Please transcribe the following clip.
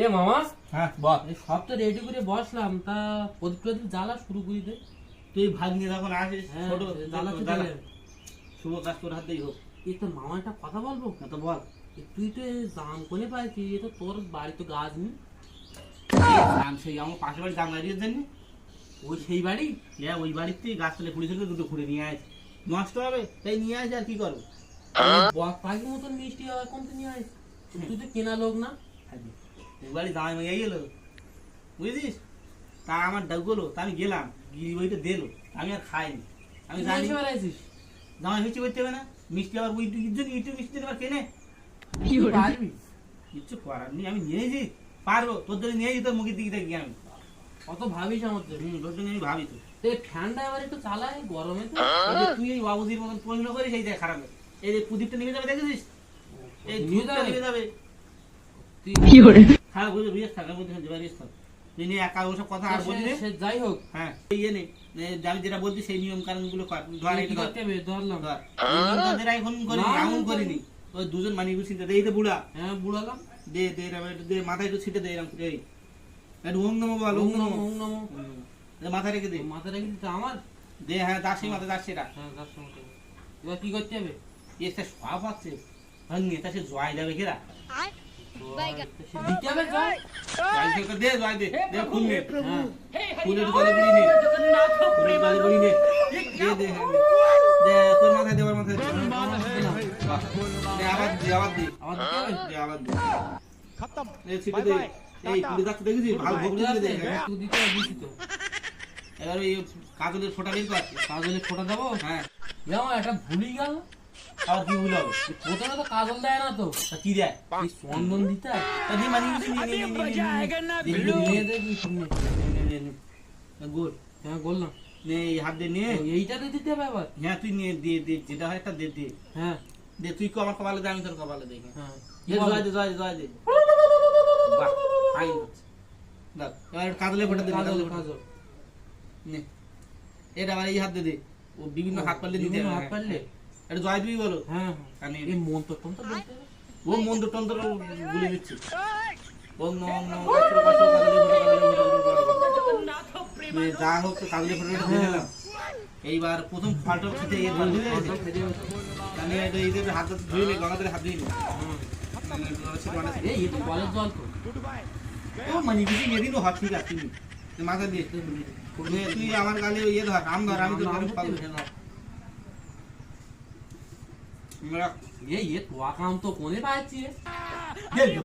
এ মামা, হ্যাঁ বল। এই সব তো রেডি করে বসলাম, তা প্রদীপ প্রদীপ জ্বালা শুরু করে দে। তুই ভাগ্নি যখন আসিস হ্যাঁ, ছোট জ্বালা জ্বালা। জ্বালা। শুভ কাজ তোর হাতেই হোক। এই তো মামা একটা কথা বলবো। না তো বল। তুই তো জাম কোনে পাইছিস, এ তো তোর বাড়ি তো গাছ নেই। জান সেই আমার পাশের বাড়ি জাম লাগিয়ে জন্য ওই সেই বাড়ি? ওই বাড়িতেই গাছ তলে খুঁড়ে ছিল, দুটো খুঁড়ে নিয়ে আসে। নষ্ট হবে তাই নিয়ে আসে, আর কি করবো। বক পাখির মতন মিষ্টি হয় কোন নিয়ে আয়। তুই তো কেনা লোক না। ওই বাড়ি জামাই মাইয়া গেলো, বুঝেছিস। তা আমার ডাকলো, তা আমি গেলাম, গিরি বইটা দিলো, আমি আর খাইনি। আমি তুই জানি এসে বেড়াইছিস? জামাই হয়েছে করতে হবে না, মিষ্টি আবার ওই ইটু মিষ্টি দেবার কেনে তুই পারবি? কিচ্ছু করার নেই, আমি নিয়েছি পারবো। তোর জন্য নিয়েছি, তোর মুখের দিকে দেখি আমি। অত ভাবিস আমার জন্য? তোর জন্য আমি ভাবি তো। এই ফ্যানটা এবার একটু চালাই গরমে তো। এই যে তুই এই বাবুজির মতন প্রশ্ন করিস, এই দেখ খারাপ লাগে। এই যে প্রদীপটা নিভে যাবে দেখেছিস, এই নিভে ধূপটা যাবে? নিভে যাবে। তুই খারাপ বুঝে বিয়ে থাক, আমি বলতে বিয়ে থাক। তুই নিয়ে একা ওসব কথা আর বলি রে। সে যাই হোক, হ্যাঁ ইয়ে নেই, আমি যেটা বলছি সেই নিয়ম কানুন গুলো কর। ধর তুই এই কি ধর করতে হবে? ধরলাম। ধর। এই নিয়মটা যেটা এখন করিনি, না, এমন না, করিনি। ওই দুজন মানি চিন্তা এই তো বুড়া হ্যাঁ বুড়ালাম। দে দে এরম একটু দে, মাথায় একটু ছিটে দে এরম করে। এই একটু ওম নমো বল, ওম নমো। ওম নমো। মাথায় রেখে দে। মাথা রেখে দিতে আমার? দে, হ্যাঁ দাসী মাথা দাসীরা। হ্যাঁ যার সঙ্গে। এবার কি করতে হবে? এসে সব আছে ভাঙিয়ে তা সে জয় যাবে কেরা। সে দিতে হবে জয়? দে জয় দে, দে ফুল নে। হ্যাঁ ফুলের গলে গুলি নে, ফুলের গলে গুলি নে। দে দে হ্যাঁ, দে তোর মাথায় দে, ওর মাথায় দে। বাহ, দে আবার দে, আবার দে, আমার দিতে হবে? দে আবার দে। এই ছিটে দে। এই পুলি যাচ্ছে দেখেছিস, ভালো ভোগ দিতে দে। হ্যাঁ। তুই দিতে হবে, দিছি তো। এবার ওই কাজলের ফোঁটা বের কর। কাজলে ফোঁটা দেবো? হ্যাঁ, যেমন একটা ভুলি গেল। আবার কি ভুল হবে? প্রথমে তো কাজল দেয় না তো। তা কি দেয়? এই চন্দন দিতে হয়। তা দি মানি নিয়ে নিয়ে দেখবি শুনে। গুড। হ্যাঁ বললাম। নে এই হাত দিয়ে নিয়ে, এইটাতে দিতে হবে আবার? হ্যাঁ তুই নিয়ে দিয়ে দে, যেটা হয় একটা দে দে। হ্যাঁ দে তুই আমার কপালে দে, আমি তোর কপালে দেখি। হ্যাঁ। দে জয় দে, জয় দে, জয় দে। বাহ, ফাইন হচ্ছে। দেখ এবার কাজলে ফোঁটা দে, কাজল কাজলে ফোঁটা। কাজল। নে এটা আবার এই হাত দে দে। ও বিভিন্ন হাত পারলে দিতে বিভিন্ন হবে। হাত পারলে? এটা জয় দিবি বলো। হ্যাঁ কানে এই মন্ত্র টন্ত্র বলতে হবে? ও মন্ত্র টন্ত্র বলে দিচ্ছে। ওম নমঃ নমঃ গাছর গাছর কাজলে ফোঁটা, যা হোক কাজলে ফোঁটাটা দিয়ে দিলাম। এইবার প্রথম ফলটা খেতে এই ধর বুঝে গেছে। আমি এটা এই যে হাত ধুয়ে নে, গঙ্গা ধরে হাত ধুয়ে নে। এই তো কলের জল তো। ও মানে কিছু নিয়ে দিন হাত ঠিক আছে, তুই মাথা দিয়ে তুই আমার গালে ইয়ে ধর, আম ধর, আমি তোর গালে পাবো। এই তো আকাম তো কোনে পাচ্ছি।